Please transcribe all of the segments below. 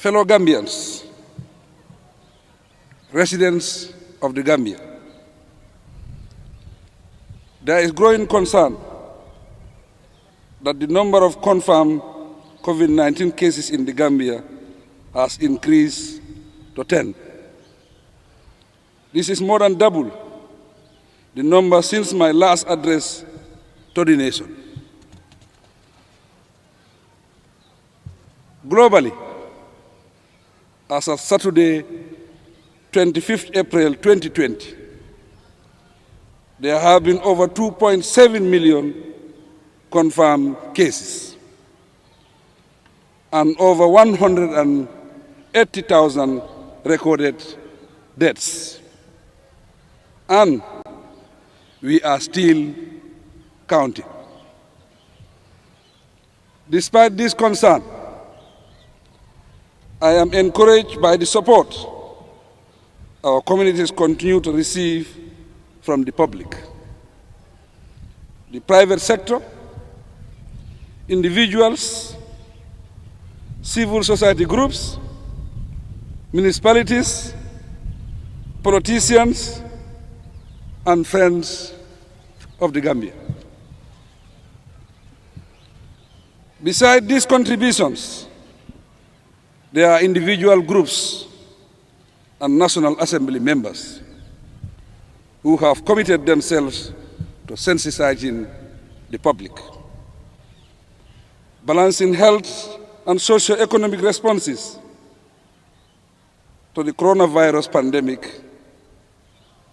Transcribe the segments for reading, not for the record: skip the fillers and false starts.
Fellow Gambians, residents of the Gambia, there is growing concern that the number of confirmed COVID-19 cases in the Gambia has increased to 10. This is more than double the number since my last address to the nation. Globally, as of Saturday, 25th April 2020, there have been over 2.7 million confirmed cases and over 180,000 recorded deaths. And we are still counting. Despite this concern, I am encouraged by the support our communities continue to receive from the public, the private sector, individuals, civil society groups, municipalities, politicians, and friends of the Gambia. Besides these contributions, there are individual groups and National Assembly members who have committed themselves to sensitizing the public. Balancing health and socio-economic responses to the coronavirus pandemic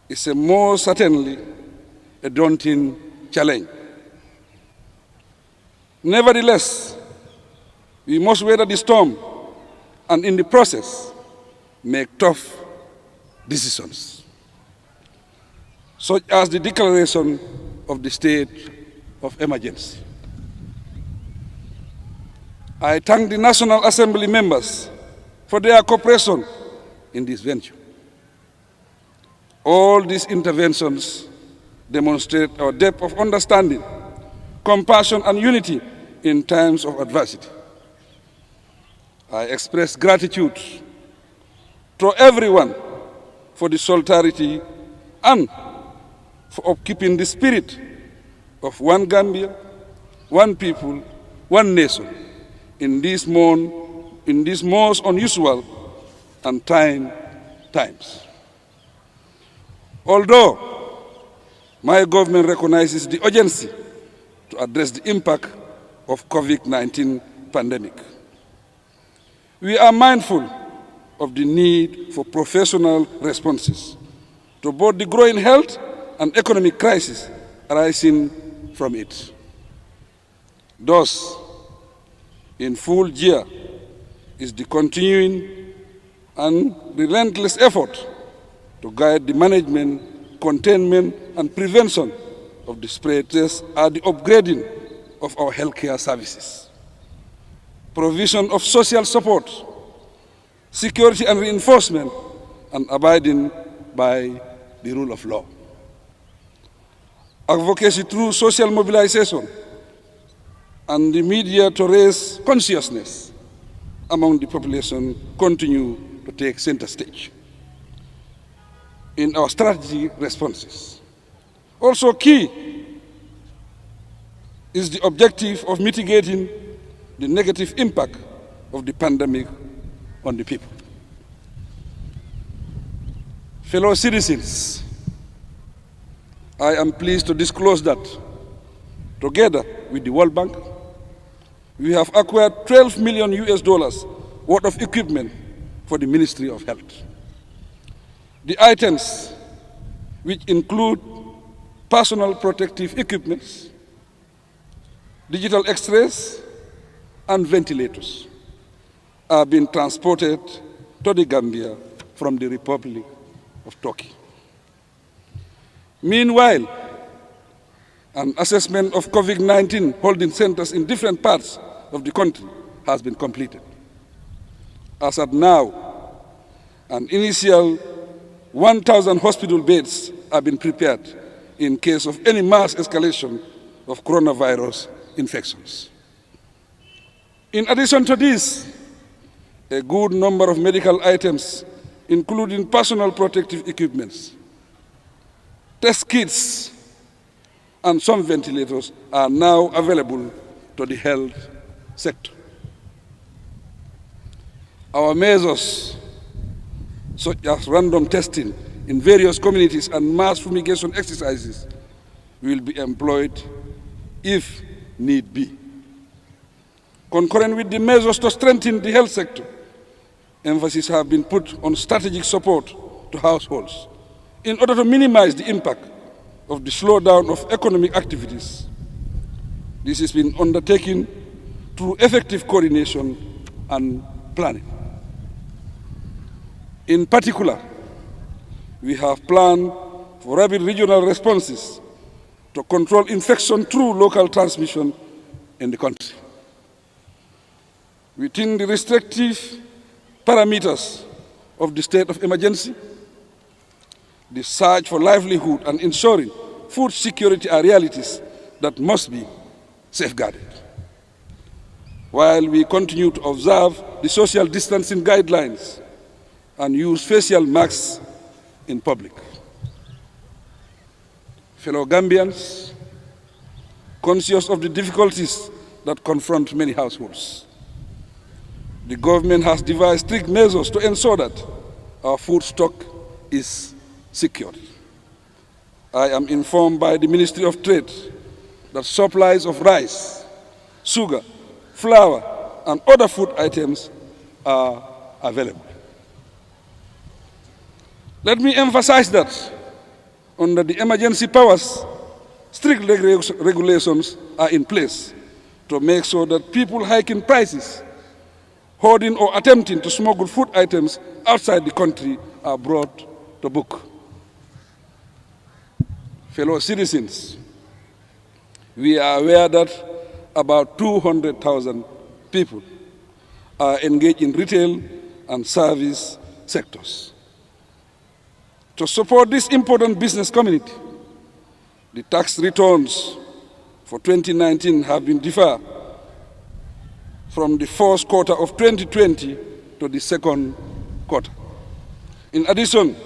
is most certainly a daunting challenge. Nevertheless, we must weather the storm and in the process make tough decisions, such as the declaration of the state of emergency. I thank the National Assembly members for their cooperation in this venture. All these interventions demonstrate our depth of understanding, compassion, and unity in times of adversity. I express gratitude to everyone for the solidarity and for upkeeping the spirit of one Gambia, one people, one nation in these most unusual and trying times. Although my government recognizes the urgency to address the impact of COVID-19 pandemic, we are mindful of the need for professional responses to both the growing health and economic crisis arising from it. Thus, in full gear is the continuing and relentless effort to guide the management, containment, and prevention of the spread and the upgrading of our healthcare services, provision of social support, security and reinforcement, and abiding by the rule of law. Advocacy through social mobilization and the media to raise consciousness among the population continue to take center stage in our strategy responses. Also key is the objective of mitigating the negative impact of the pandemic on the people. Fellow citizens, I am pleased to disclose that, together with the World Bank, we have acquired $12 million worth of equipment for the Ministry of Health. The items, which include personal protective equipment, digital X-rays, and ventilators, are being transported to the Gambia from the Republic of Turkey. Meanwhile, an assessment of COVID-19 holding centers in different parts of the country has been completed. As of now, an initial 1,000 hospital beds have been prepared in case of any mass escalation of coronavirus infections. In addition to this, a good number of medical items, including personal protective equipments, test kits, and some ventilators are now available to the health sector. Our measures, such as random testing in various communities and mass fumigation exercises, will be employed if need be. Concurrent with the measures to strengthen the health sector, emphasis has been put on strategic support to households in order to minimize the impact of the slowdown of economic activities. This has been undertaken through effective coordination and planning. In particular, we have planned for rapid regional responses to control infection through local transmission in the country. Within the restrictive parameters of the state of emergency, the search for livelihood and ensuring food security are realities that must be safeguarded. While we continue to observe the social distancing guidelines and use facial masks in public. Fellow Gambians, conscious of the difficulties that confront many households, the government has devised strict measures to ensure that our food stock is secured. I am informed by the Ministry of Trade that supplies of rice, sugar, flour, and other food items are available. Let me emphasize that under the emergency powers, strict regulations are in place to make sure that people hiking prices, hoarding or attempting to smuggle food items outside the country are brought to book. Fellow citizens, we are aware that about 200,000 people are engaged in retail and service sectors. To support this important business community, the tax returns for 2019 have been deferred from the first quarter of 2020 to the second quarter. In addition,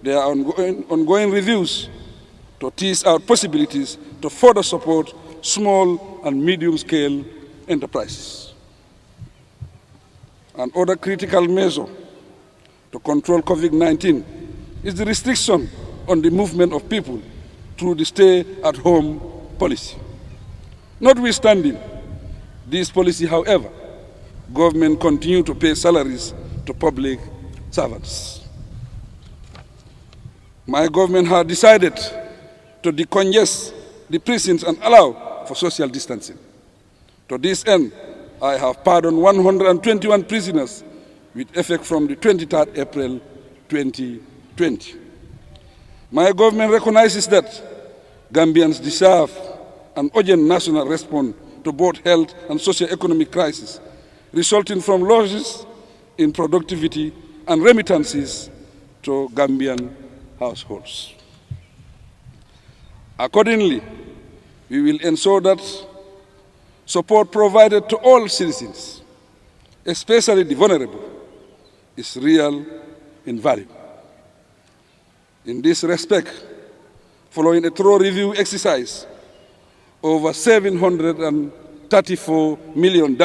there are ongoing reviews to tease out possibilities to further support small and medium-scale enterprises. Another critical measure to control COVID-19 is the restriction on the movement of people through the stay-at-home policy. Notwithstanding this policy, however, government continue to pay salaries to public servants. My government has decided to decongest the prisons and allow for social distancing. To this end, I have pardoned 121 prisoners with effect from the 23rd April 2020. My government recognizes that Gambians deserve an urgent national response to both health and socio-economic crisis resulting from losses in productivity and remittances to Gambian households. Accordingly, we will ensure that support provided to all citizens, especially the vulnerable, is real in value. In this respect, following a thorough review exercise, over $734 million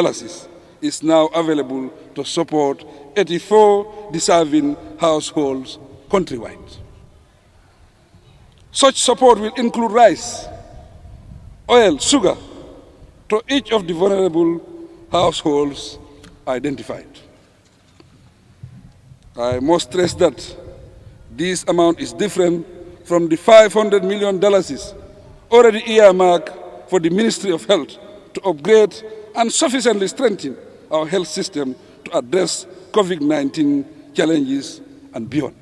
is now available to support 84 deserving households countrywide. Such support will include rice, oil, sugar, to each of the vulnerable households identified. I must stress that this amount is different from the $500 million already earmarked for the Ministry of Health to upgrade and sufficiently strengthen our health system to address COVID-19 challenges and beyond.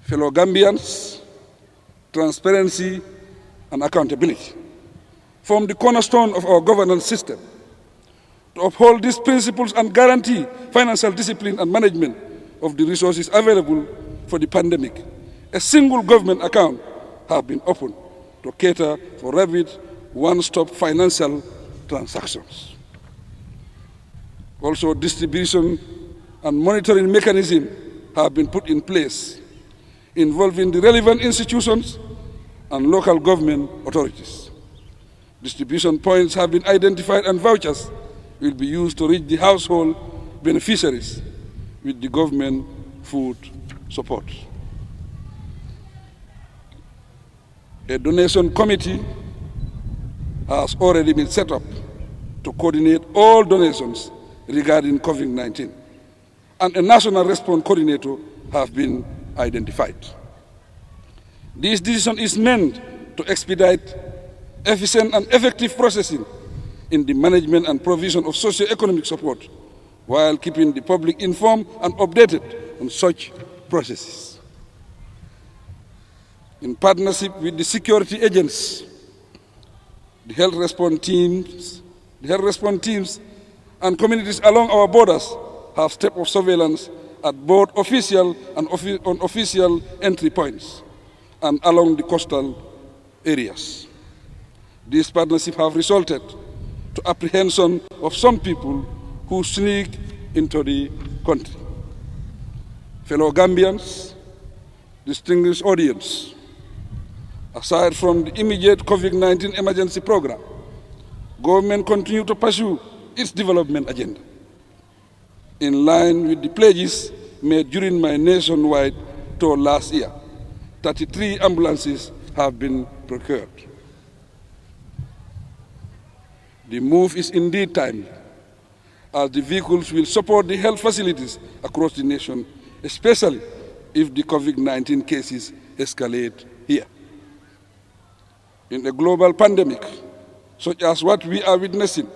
Fellow Gambians, transparency and accountability form the cornerstone of our governance system. To uphold these principles and guarantee financial discipline and management of the resources available for the pandemic, a single government account has been opened to cater for rapid one-stop financial transactions. Also, distribution and monitoring mechanisms have been put in place, involving the relevant institutions and local government authorities. Distribution points have been identified and vouchers will be used to reach the household beneficiaries with the government food support. A donation committee has already been set up to coordinate all donations regarding COVID-19, and a national response coordinator has been identified. This decision is meant to expedite efficient and effective processing in the management and provision of socio-economic support, while keeping the public informed and updated on such processes. In partnership with the security agents, the health response teams and communities along our borders have stepped up surveillance at both official and unofficial entry points and along the coastal areas. These partnerships have resulted to apprehension of some people who sneak into the country. Fellow Gambians, distinguished audience, aside from the immediate COVID-19 emergency program, government continues to pursue its development agenda. In line with the pledges made during my nationwide tour last year, 33 ambulances have been procured. The move is indeed timely, as the vehicles will support the health facilities across the nation, especially if the COVID-19 cases escalate here. In a global pandemic, such as what we are witnessing,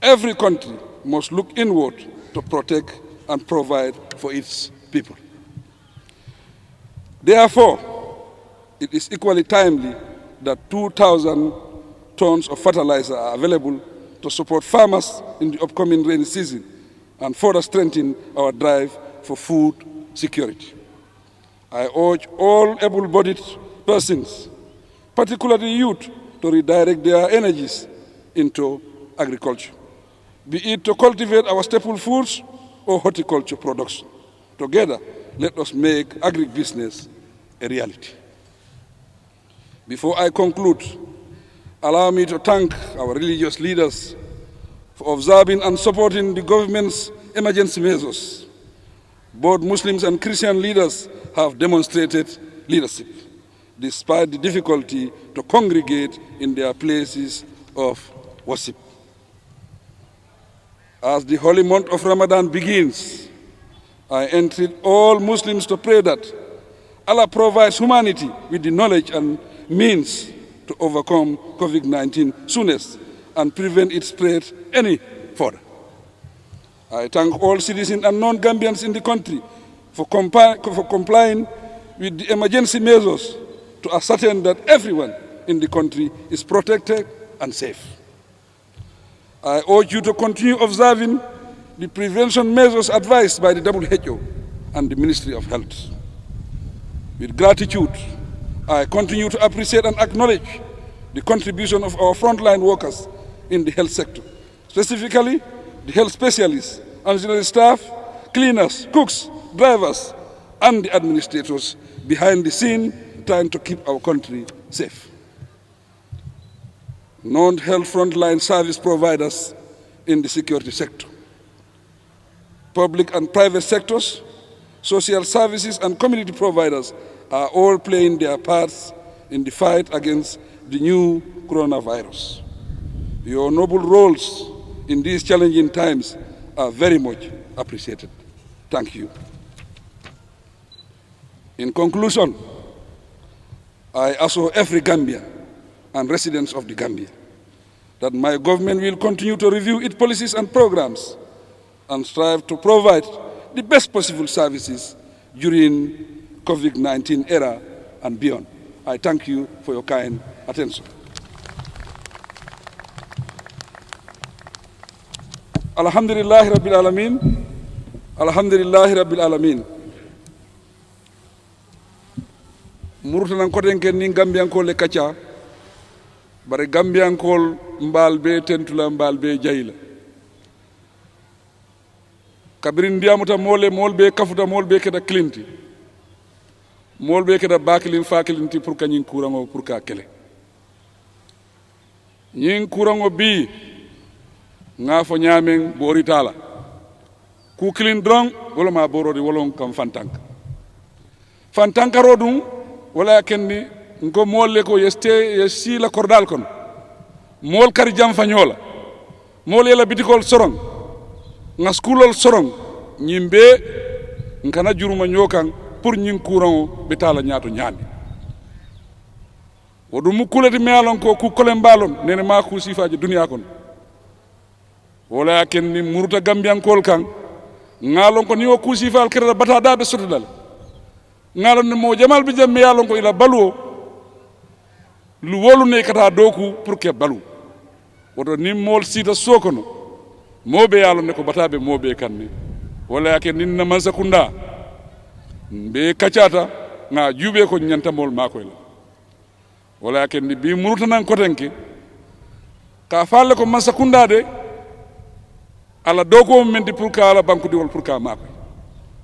every country must look inward to protect and provide for its people. Therefore, it is equally timely that 2,000 tons of fertilizer are available to support farmers in the upcoming rainy season and further strengthen our drive for food security. I urge all able-bodied persons, particularly youth, to redirect their energies into agriculture, be it to cultivate our staple foods or horticulture production. Together, let us make agribusiness a reality. Before I conclude, allow me to thank our religious leaders for observing and supporting the government's emergency measures. Both Muslims and Christian leaders have demonstrated leadership, despite the difficulty to congregate in their places of worship. As the holy month of Ramadan begins, I entreat all Muslims to pray that Allah provides humanity with the knowledge and means to overcome COVID-19 soonest and prevent its spread any further. I thank all citizens and non-Gambians in the country for complying with the emergency measures to ascertain that everyone in the country is protected and safe. I urge you to continue observing the prevention measures advised by the WHO and the Ministry of Health. With gratitude, I continue to appreciate and acknowledge the contribution of our frontline workers in the health sector, specifically the health specialists, auxiliary staff, cleaners, cooks, drivers, and the administrators behind the scene trying to keep our country safe. Non-health frontline service providers in the security sector, public and private sectors, social services and community providers are all playing their parts in the fight against the new coronavirus. Your noble roles in these challenging times are very much appreciated. Thank you. In conclusion, I assure every Gambian and residents of the Gambia that my government will continue to review its policies and programs and strive to provide the best possible services during COVID-19 era and beyond. I thank you for your kind attention. Alhamdulillahi Rabbil Alameen. Alhamdulillahi Rabbil Alameen. Murutanan koten ken ni Gambiankol le kacha bare Gambiankol mbal be tentula mbal be jayla kabirin ndiyamuta molbe kafuta molbe keda clinti molbe keda bakilin fakilinti pour ka ñin kurango pour ka kele ñin kurango bi nga fo ñamen bori tala ku kilin drong wala ma borodi wolon kam fantankaro dum wala kenni ngo molle ko yesti la kordal kon mol kari jam fañola mol yela bitikol sorong nga skulol sorong ñimbe nkana juruma ñokan pour ñin courant be tala ñaato ñaami wodu mu kulati mealon ko ku kolen balon nene ma ku sifaji dunya kon wala kenni muruta gambian kol kan ngalon ko ni o ku sifal kera bata dabe sotodal ngalon ne mo jamal bi jam mealon ko ila baluo lu wolu ne kata doku pour ke balu wodo ni mol sita sokono mobe yalo ne ko batabe mobe kanne wala ke ninna masakunda be kacata nga jube ko nyanta mol makoy la wala ke ni bi muruta nan ko tenke ka falle ko masakunda de ala doko men di pour ka ala banku di wol pour ka makoy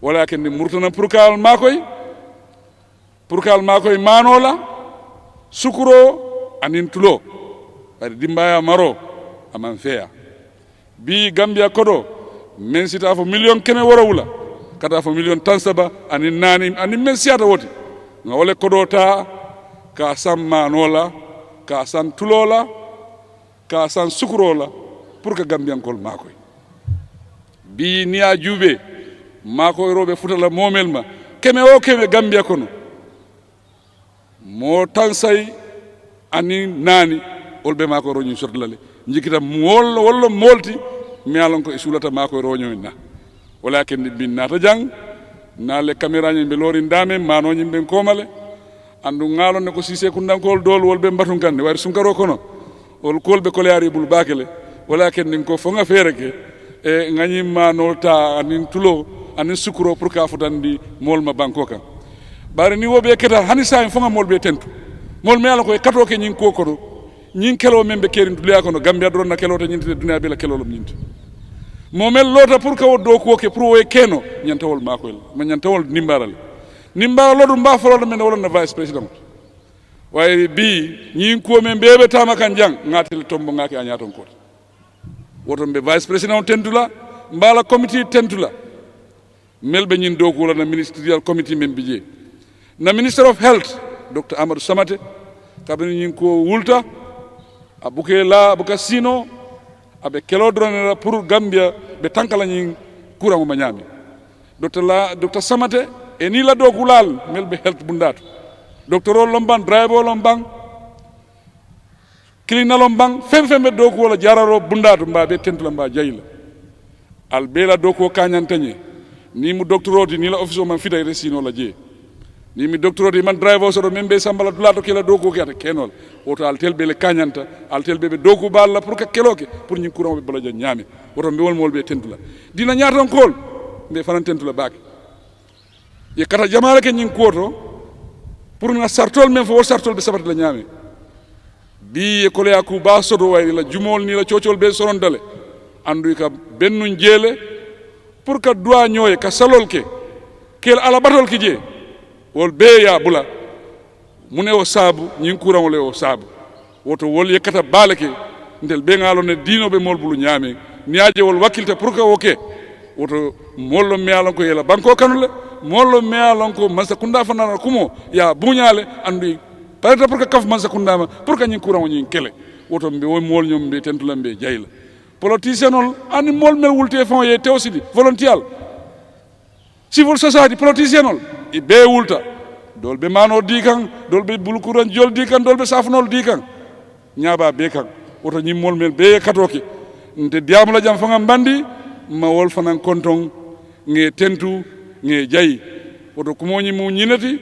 wala ke ni muruta nan pour ka makoy manola sukuro anin tulo bari dimbaya maro aman feya bi gambia kodo men sita fo million keme worawula kata fo million tansaba anin nani anin men siata woti nga wole kodo ta ka sam manola ka san tulola ka san sukurola pour que gambian kol makoy bi niya jube makoy robe futala momel ma keme o keme gambia kono mo tansay ani nani olbe mako roñu sordlale njikita wollo molti mi alon ko isulata mako roñu na walakin bin nata jang na le caméra ñi be lori ndame mano ñi ben komale andu ngalo ne ko sise kundankol dol wolbe mbatun kan wari sunkaro kono ol kolbe koleari bul bakele walakin nin ko fonga fereke e ngani mano ta anin tulo anin sukuro pour ka futandi molma banko kan bari ni wobe keta hanisa en fonga molbe tentu mol me ala ko kato ke nyin kokoro nyin kelo membe kerin dulia kono gambia dronna kelo to nyinte dunia bela kelo lum nyinte momel lota pour ka woddo ko ke pour we keno nyantawol makoy ma nyantawol nimbara lodu mba folo men wala na vice president way bi nyin ko men bebe tama kan jang ngatel tombo ngaki anyaton ko woto be vice president tentula mbala committee tentula melbe nyin do ko la na ministerial committee men bije na minister of health Dr. Amadou Samate kabini nyin ko wulta abuka sino abe kelo drone pour Gambia be tankala nyin kurango manyami Dr. Samate eni la do kulal melbe health bundatu Dr. Lomban driver Lomban kilina Lomban fembe do ko wala jararo bundatu mba be tentula mba jayila al bela do ko kanyantanye ni mu docteur odi ni la office man fitay resino la je ni mi docteur di man driver so do membe sambala dulato kila dogo ke ata kenol woto al telbe le kanyanta al telbe be dogo balla pour que keloke pour nyi courant be bala jo nyame woto be wol mol be tentula dina nyaaton kol be fanan tentula bak ye kata jamala ke nyi koto pour nga sartol men fo sartol be sabat la nyame bi e kole yaku ba sodo way la jumol ni la ciociol be soron dale andu ka bennu jele pour que doa nyoy ka salol ke kel ala batol ki je wol be ya bula mune o sabu nyin kuran wole o sabu woto wol yekata balake ndel be ngalo ne dino be mol bulu nyame niaje wol wakilta pour que oke woto mollo me alon ko yela banko kanule mollo me alon ko masa kunda fanana kumo ya buñale andi parata pour que kaf masa kunda ma pour que nyin kuran nyin kele woto be wol mol nyom be tentulambe jayla politicianol ani mol mel wulte fon ye tewsidi volontial civil society politicianol i be wulta dolbe mano dikan dolbe bulukuran jol dikan dolbe safnol dikan nyaba be kan woto nyimmol mel be katoke nte diamula jam fanga bandi ma wol fanan konton nge tentu nge jayi woto kumoñi mu ñinati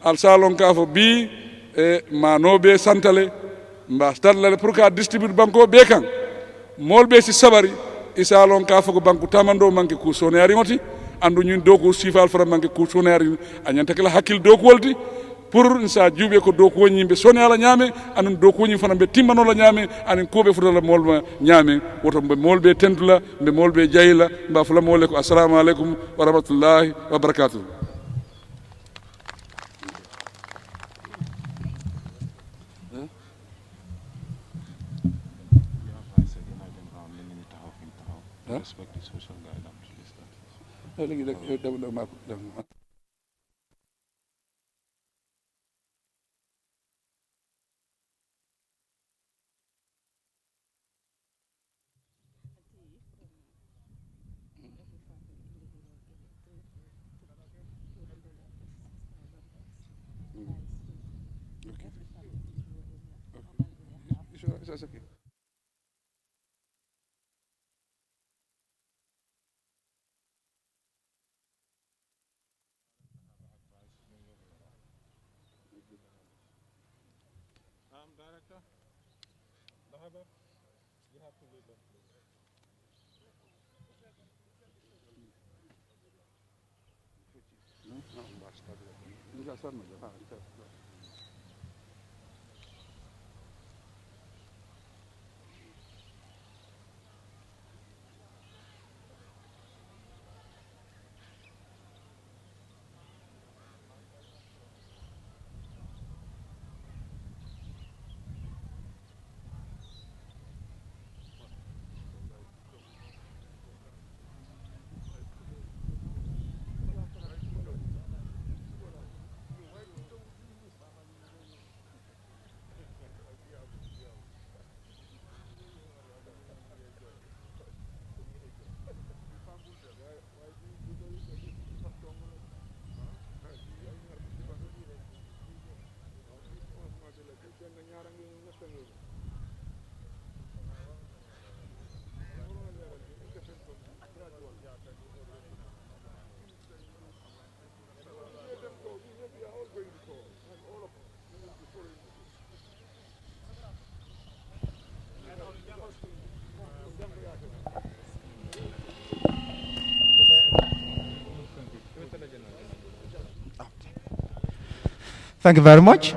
al salon ka fo bi e mano be santale mba stadlale pour ka distribute banko be kan mol be si sabari isalon ka fo ko banku tamando manke ku sonari ngoti andu ñun doku sifal fara manke ku sonari anyanta kala hakil doku wolti pour insa juuɓe ko dow ko woni yimɓe sone ala ñaame anan dow ko woni fana ɓe timmanola ñaame anan kuuɓe fotala molma ñaame woto ɓe molɓe tentula ɓe molɓe jayla mba fula mole ko assalamu aleykum wa rahmatullahi wa barakatuh. Okay. Director, Dahaba, you have to leave them, please. Thank you very much.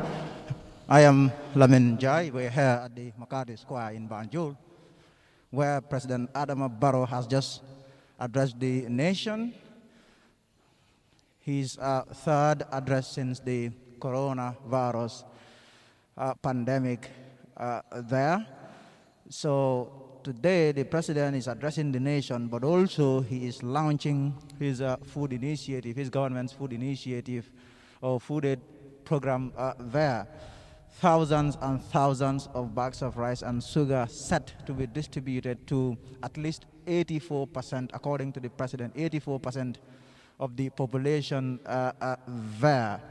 I am Lamin Jai. We're here at the Makati Square in Banjul, where President Adama Barrow has just addressed the nation. His third address since the coronavirus pandemic there. So today the president is addressing the nation, but also he is launching his food initiative, his government's food initiative or food aid program there. Thousands and thousands of bags of rice and sugar set to be distributed to at least 84%, according to the president, 84% of the population there,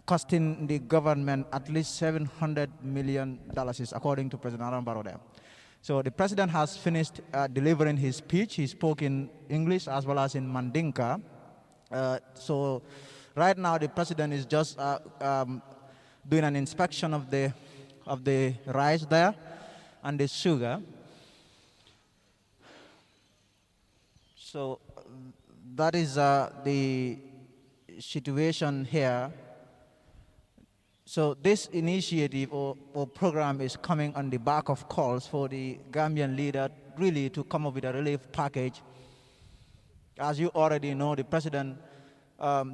costing the government at least $700 million, according to President Adam Barrow there. So the president has finished delivering his speech. He spoke in English as well as in Mandinka. So right now the president is just doing an inspection of the rice there and the sugar. So that is the situation here. So this initiative or program is coming on the back of calls for the Gambian leader really to come up with a relief package. As you already know, the president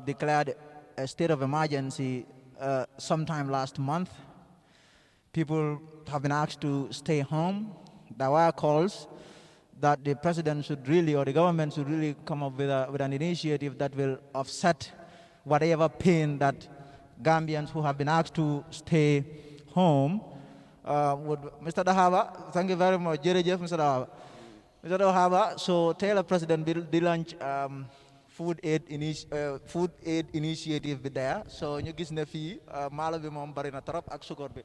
declared a state of emergency sometime last month. People have been asked to stay home. There were calls that the president should really, or the government should really come up with an initiative that will offset whatever pain that Gambians who have been asked to stay home Mr. Dahaba, thank you very much. Jerejef, Mr. Dahaba. Mr. Dahaba, so tell the president the launch food aid initiative bi there so ñu gis ne fii maalo bi moom bari na trop ak sukor bi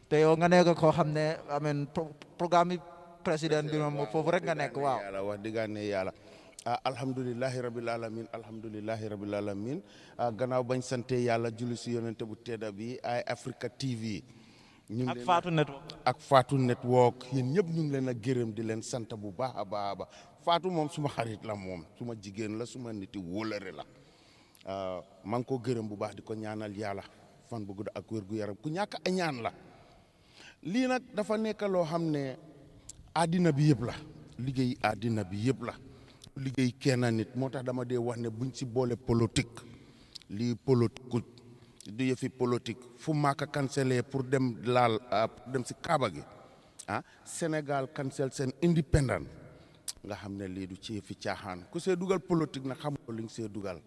te yow nga nekk koo xam ne amen programme bi président bi moom foofu rek nga nekk waaw yàlla wax diggaane yàlla alhamdulillahi rabbil alamin gannaaw bañ sante yàlla julli si yonente bu tedda bi ay Africa TV ñu ngi ak Fatou Network yéen ñëpp ñu ngi leen a gërëm di leen sant bu baax a baax a baax Fatou moom suma xarit la moom suma jigéen la suma niti wóolare la maa ngi ko gërëm bu baax di ko ñaanal yàlla fan bu gudd ak wér gu yaram ku ñàkk a ñaan la lii nag dafa nekk loo xam ne àddina bi yëpp la liggéey àddina bi yëpp la liggéey kenn nit moo tax dama dee wax ne buñ ci boole politique lii politique du yëfi politique fu Màkka cancelé pour dem laal pour dem si Kaaba gi Sénégal cancel seen indépendant nga xam ne lii du ci yëfi caaxaan ku see dugal politique nag xamuloo li nga see dugal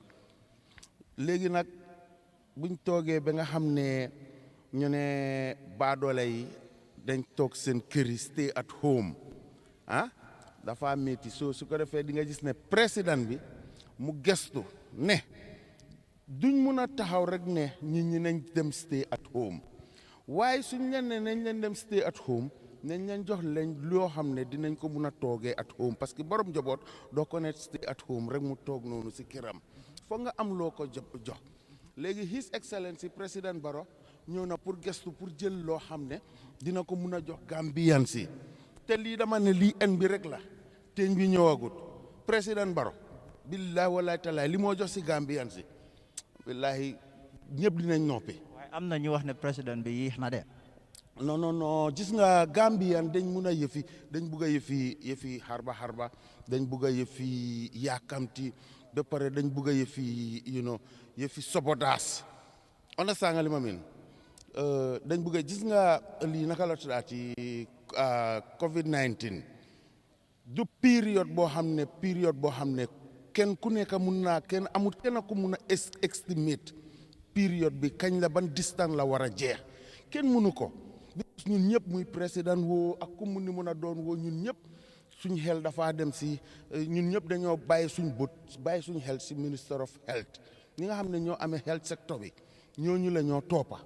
léegi nag buñ toogee ba nga xam ne ñu ne baadoole yi dañ toog seen kër yi stay at home dafa métti su ko defee di nga gis ne président bi mu gestu ne duñ mun a taxaw rek ne nit ñi nañ dem stay at home waaye suñ leen ne nañ leen dem stay at home nañ leen jox leen loo xam ne dinañ ko mun a toogee at home parce que borom njaboot doo ko ne stay at home rek mu toog noonu si këram foog nga am loo ko jox léegi His Excellency président Barrow ñëw na pour gestu pour jël loo xam ne dina ko mun a jox Gambian si te lii dama ne lii en bi rek la teeñ bi ñëwagut président Barrow billahi wallahi taala li moo jox si Gambian si billahi ñëpp dinañ noppi. waaye am na ñu wax ne président bi yéex na de. non gis nga Gambian dañ mun a dañ bugg a yëfi xarba dañ bugg a yëfi yaakamti ba pare dañ bugg a yëfi sobodaas understand nga li ma min dañ bugg a gis nga lii naka la tuddaati COVID-19 du période boo xam ne kenn ku nekk kenn amul kenn ku mun a estimate période bi kañ la ban distance la war a jeex kenn mënu ko ñun ñëpp muy président woo ak ku mun ni mun a doon woo ñun ñëpp suñ xel dafa dem si ñun ñëpp dañoo bàyyi suñ xel si minister of health ñi nga xam ne ñoo amee health sector bi ñooñu la ñoo toppa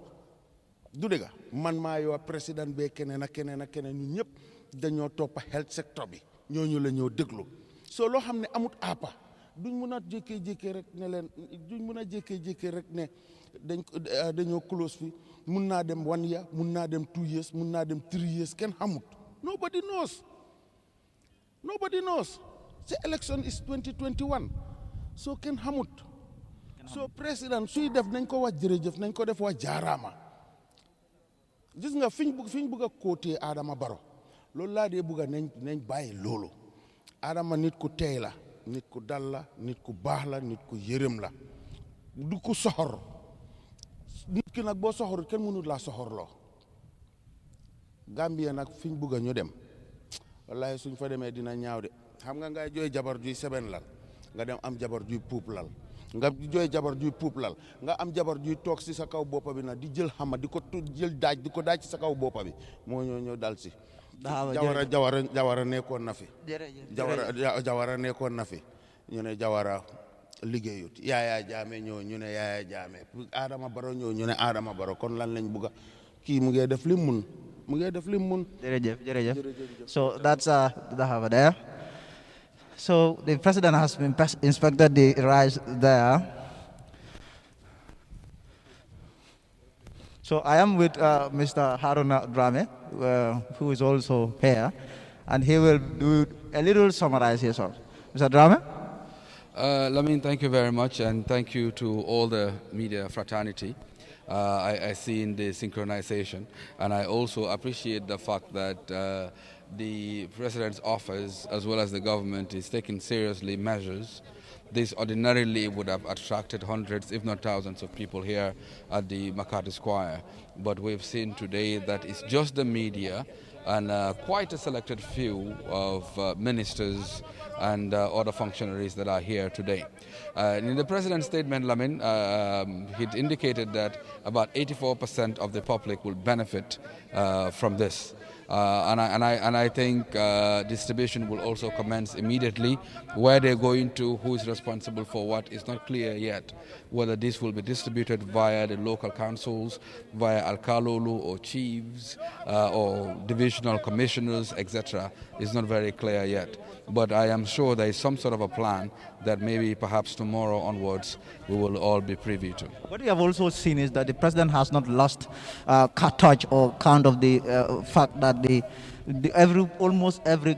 du dëgg man maa yoo président bee keneen ak keneen ñun ñëpp dañoo toppa health sector bi ñooñu la ñoo déglu soo loo xam ne amut àppa duñ mun a jékkee-jékkee rek ne leen duñ mun a jékkee-jékkee rek ne dañoo close fi mun naa dem 1 year mun naa dem 2 years mun naa dem 3 years kenn xamut nobody knows the election is 2021 so kenn xamut so président suy def nañ ko wax jërëjëf nañ ko def wax jaaraama gis nga fiñ bugg a côté Adama Barrow loolu laa dee bugg a nañ bàyyi loolu Adama nit ku teey la nit ku dal la nit ku baax la nit ku yërëm la du ku soxor nit ki nag boo soxorut kenn mënut laa soxorloo Gambia nag fiñ bugg a ñu dem wallahi suñ fa demee dina ñaaw de xam nga ngay jooy jabar juy seben lal nga dem am jabar juy puub lal nga jooy jabar juy puub lal nga am jabar juy toog si sa kaw boppa bi nag di jël xama di ko jël daaj di ko daaj ci sa kaw boppa bi moo ñoo dal si jawara nekkoon na fi jawara nekkoon na fi ñu ne jawara liggéeyut Yaya Jammeh ñëw ñu ne Yaya Jammeh Adama Barrow ñëw ñu ne Adama Barrow kon lan lañ bugga kii mu ngi def lim mun jërëjëf so that's Dahaba there. So the president has been inspected the rice there. So I am with Mr. Haruna Drame, who is also here, and he will do a little summarization. Mr. Drame? Lamin, thank you very much, and thank you to all the media fraternity. I see in the synchronization, and I also appreciate the fact that the President's office, as well as the government, is taking seriously measures. This ordinarily would have attracted hundreds, if not thousands, of people here at the McCarthy Square. But we've seen today that it's just the media and quite a selected few of ministers and other functionaries that are here today. In the President's statement, Lamin, he indicated that about 84% of the public will benefit from this. And I think distribution will also commence immediately. Where they're going to, who is responsible for what, is not clear yet. Whether this will be distributed via the local councils, via Alkalolu or chiefs or divisional commissioners, etc., is not very clear yet. But I am sure there is some sort of a plan that maybe perhaps tomorrow onwards we will all be privy to. What we have also seen is that the president has not lost touch or count of the fact that almost every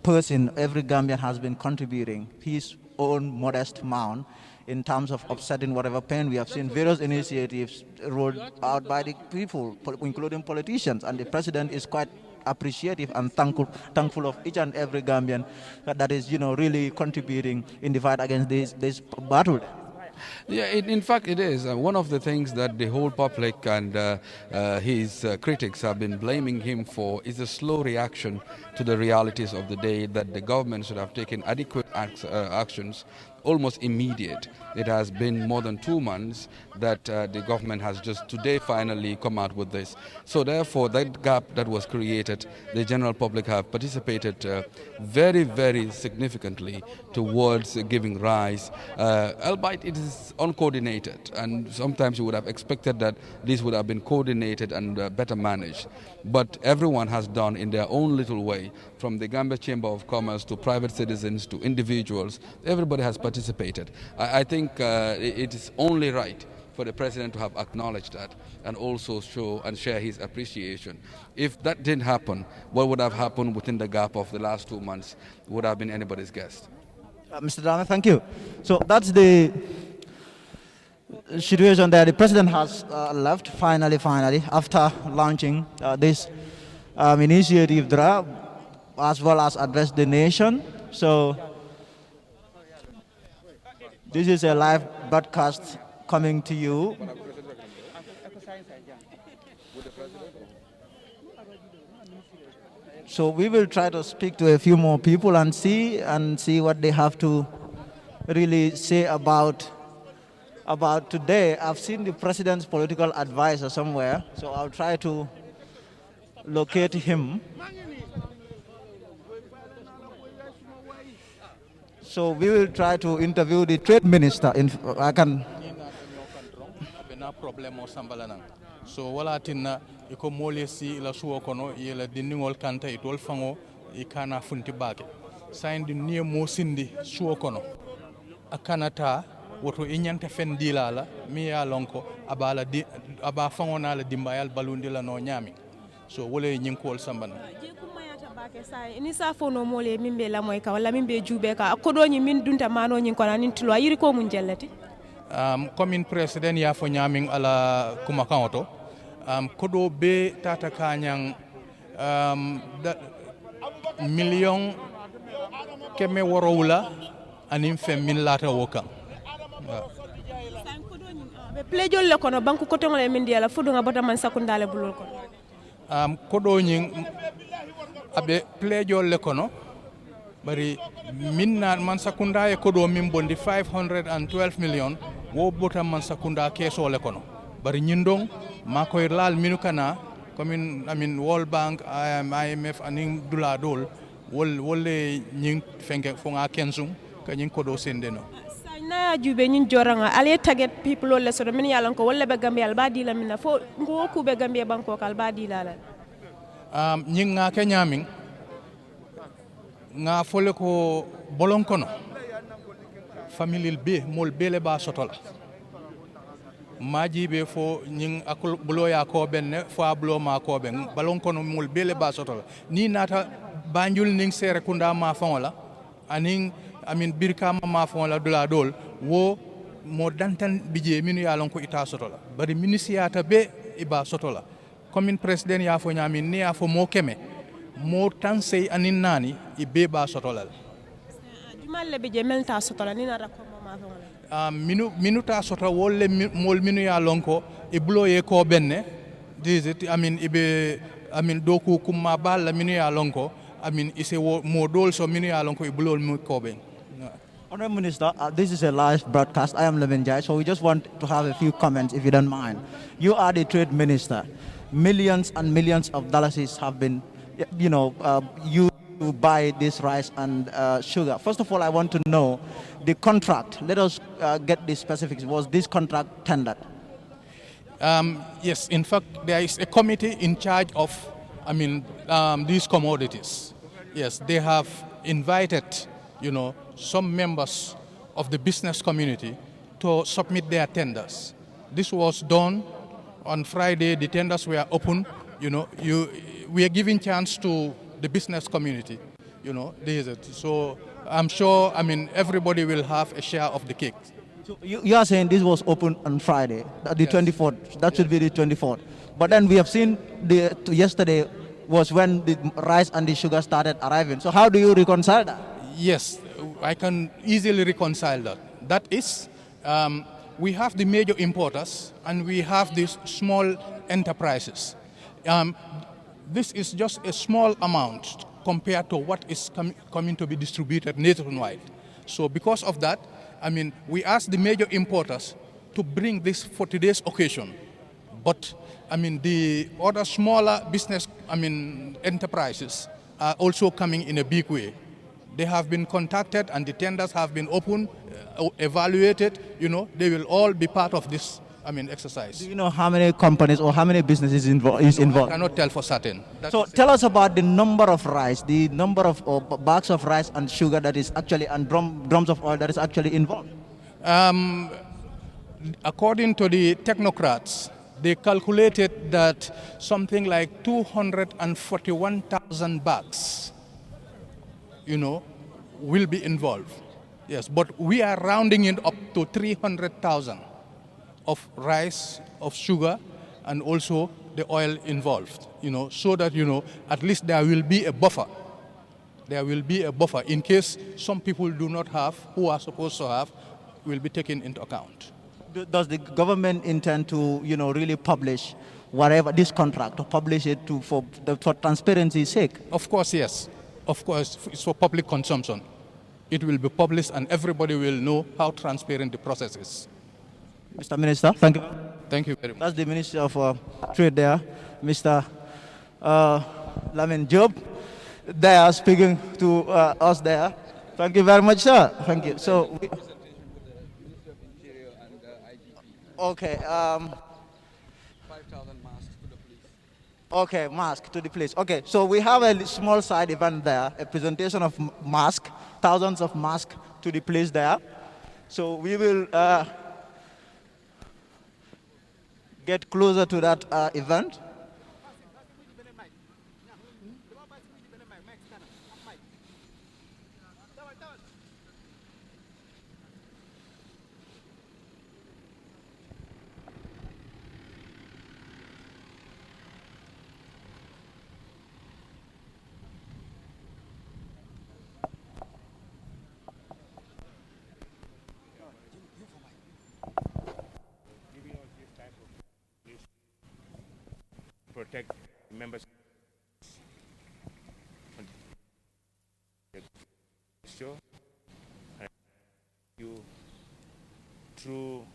person, every Gambian has been contributing his own modest amount in terms of offsetting whatever pain. We have seen various initiatives rolled out by the people, including politicians, and the president is quite appreciative and thankful of each and every Gambian that is, really contributing in the fight against this battle. Yeah, in fact, it is. One of the things that the whole public and his critics have been blaming him for is the slow reaction to the realities of the day, that the government should have taken adequate actions almost immediate. It has been more than 2 months that the government has just today finally come out with this. So therefore, that gap that was created, the general public have participated very, very significantly towards giving rise, albeit it is uncoordinated, and sometimes you would have expected that this would have been coordinated and better managed. But everyone has done in their own little way, from the Gambia Chamber of Commerce to private citizens to individuals. Everybody has participated. I think it is only right for the president to have acknowledged that and also show and share his appreciation. If that didn't happen, what would have happened within the gap of the last 2 months would have been anybody's guess. Mr. Dana, thank you. So that's the situation there. The president has left finally, after launching this initiative draft, as well as address the nation. So this is a live broadcast coming to you. So we will try to speak to a few more people and see what they have to really say about today. I've seen the president's political advisor somewhere, so I'll try to locate him. So we will try to interview the trade minister. I can. So wala tinna iko mole si la suwo kono yela diningol kanta itol fango ikana funti bake sayndi niye mo sindi suwo kono akanata woto inyanta fen dilala mi ya lonko abala di aba fango na la dimbayal balundi la no nyami so wole nyinkol sambana ini sa fono mole mimbe la moy ka wala mimbe jube ka kodo nyi min dunta mano nyi ko nanin tulo yiri ko mun jellati commune president ya fo nyamin ala kuma kanto kodo be tata kanyang million keme worowula anim fem min lata wokan be plejol le kono banku ko tongole min diala fudu nga bota man sakundale bulol ko kodo nyi abe plejol le kono bari minna man sakunda e kodo min bondi 512 million wo bota man sakunda keso le kono bari nyindong makoy lal minukana comme amin World Bank IMF anin dula dol wolle nyin fenke fonga kensum ka nyin kodo sendeno na jube nyin joranga ale target people le so min yalan ko wolle be gambia al badi la minna fo ngo ku be gambia banko kal badi la nyin nga ke nyamin nga fole ko bolon kono family be mol bele ba sotola maji be fo nyin akul bulo ya ko benne fo bulo ma ko ben balon kono mol bele ba sotola ni nata banjul ning sere kunda ma fonla anin amin birkama ma fonla dula dol wo mo dantan bije minu ya lon ko ita sotola bari minisiata be iba sotola commune president ya fo nyamin ni ya fo mo keme mo tan sey anin nani ibe ba sotola jumal be je melta sotola ni na rakko ma fonla minuta sota wolle mol minu ya lonko e bulo ye ko benne dizet amin ibe amin doku kumma balla minu ya lonko amin ise mo dol so minu ya lonko e bulo mu ko ben. Honorable Minister, this is a live broadcast. I am Levin Jai, so we just want to have a few comments, if you don't mind. You are the trade minister. Millions and millions of dollars have been, used to buy this rice and sugar. First of all, I want to know the contract. Let us get the specifics. Was this contract tendered? Yes, in fact, there is a committee in charge of, these commodities. Yes, they have invited, some members of the business community to submit their tenders. This was done on Friday. The tenders were open. We are giving chance to the business community. So I'm sure, everybody will have a share of the cake. So you are saying this was open on Friday, the 24th. That should be the 24th. But then we have seen yesterday was when the rice and the sugar started arriving. So how do you reconcile that? Yes, I can easily reconcile that. That is, we have the major importers and we have these small enterprises. Um, this is just a small amount compared to what is coming to be distributed nationwide. So because of that, I mean, we ask the major importers to bring this for today's occasion. But I mean, the other smaller business, enterprises are also coming in a big way. They have been contacted and the tenders have been opened, evaluated. They will all be part of this, exercise. Do you know how many companies or how many businesses is involved? I cannot tell for certain. So tell us about the number of rice, the number of bags of rice and sugar that is actually, and drums of oil that is actually involved. According to the technocrats, they calculated that something like 241,000 bags, will be involved. Yes, but we are rounding it up to 300,000 of rice, of sugar, and also the oil involved, so that, at least there will be a buffer. There will be a buffer in case some people do not have, who are supposed to have, will be taken into account. Does the government intend to, really publish whatever this contract, to publish it for transparency's sake? Of course, yes. Of course, it's for public consumption. It will be published and everybody will know how transparent the process is. Mr. Minister, thank you. Thank you very much. That's the Minister of Trade there, Mr. Lamin Job. They are speaking to us there. Thank you very much, sir. Thank you. So, okay. 5,000 masks to the police. Okay, mask to the police. Okay, so we have a small side event there, a presentation of masks, thousands of masks to the police there. So we will get closer to that event. Protect members show and you through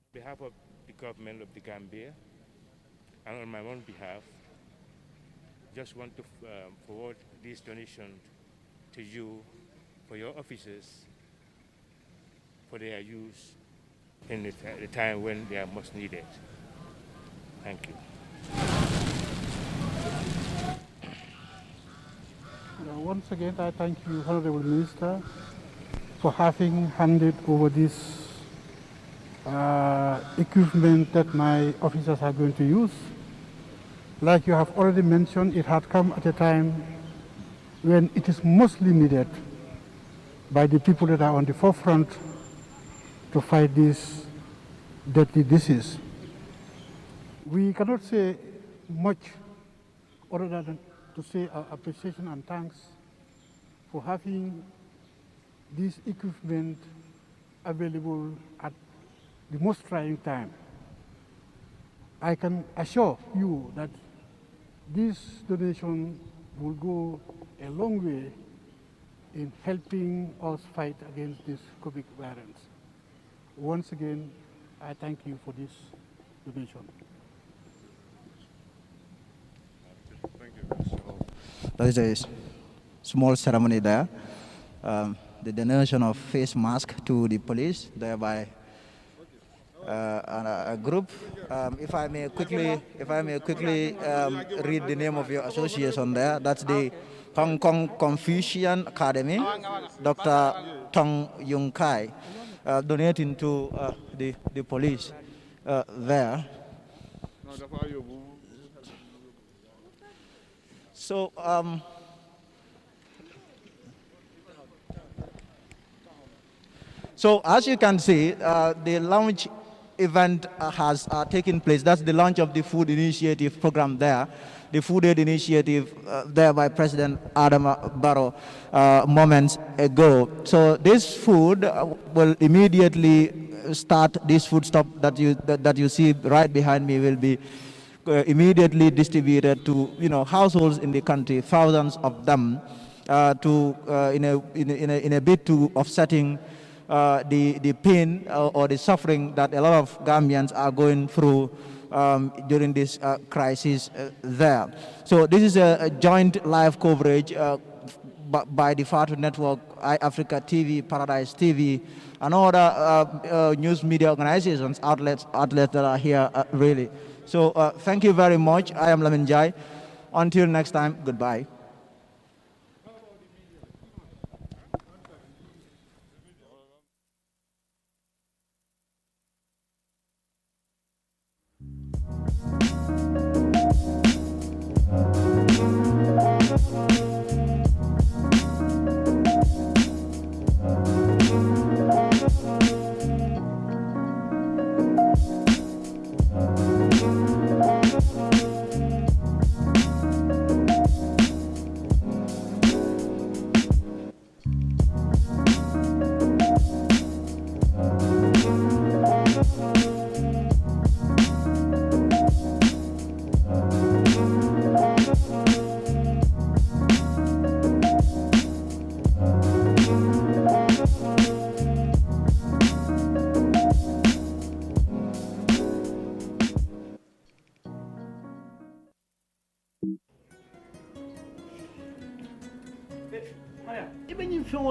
on behalf of the government of the Gambia and on my own behalf, just want to forward this donation to you for your officers for their use in the time when they are most needed. Thank you. Once again, I thank you, Honorable Minister, for having handed over this equipment that my officers are going to use. Like you have already mentioned, it had come at a time when it is mostly needed by the people that are on the forefront to fight this deadly disease. We cannot say much other than to say our appreciation and thanks for having this equipment available at the most trying time. I can assure you that this donation will go a long way in helping us fight against this COVID variant. Once again, I thank you for this donation. Thank you. That is a small ceremony there. The donation of face mask to the police, thereby a group. If I may quickly read the name of your association there, that's the Hong Kong Confucian Academy, Dr. Tong Yung Kai, donating to the police there. So, so as you can see, the launch event has taken place. That's the launch of the Food Initiative program there, the Food Aid Initiative there by President Barrow moments ago. So this food will immediately start. This food stop that you see right behind me will be immediately distributed to households in the country, thousands of them, in a bid to offsetting the pain or the suffering that a lot of Gambians are going through during this crisis there. So this is a joint live coverage by the Fatu Network, iAfrica TV, Paradise TV, and other news media organizations, outlets that are here really. So thank you very much. I am Lamin Jai. Until next time, goodbye.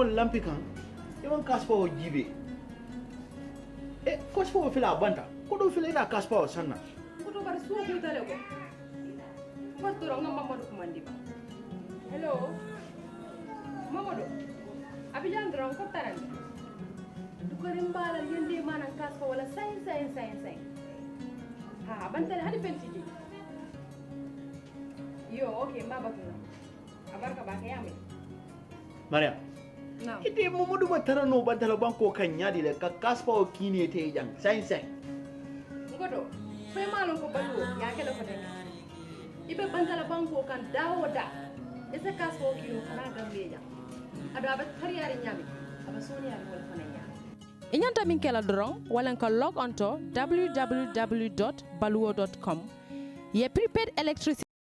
Lampi kan iwan kaspa o jibe kaspa o fila banta ko do fila ida kaspa o sanna ko to bar suwa ko tale ko fatto ro ngam Mamadou ko mandi ba hello Mamadou abijan dron ko tarande du ko rimbala yende manan kaspa wala say ha bantale hadi pentiji yo okay ma batu abarka ba kayame Maria ite Mamadou matara no badala banko kan nyadi le ka kaspa o kini te jang say ngodo fe malon ko balu ya kala ko tan ibe bantala banko kan dawoda ese kaspa o kini kana gambeja ada ba tariyari nyami aba soniyari wala fananya inyanta min kala dron wala ko log on to www.baluo.com ye prepaid electricity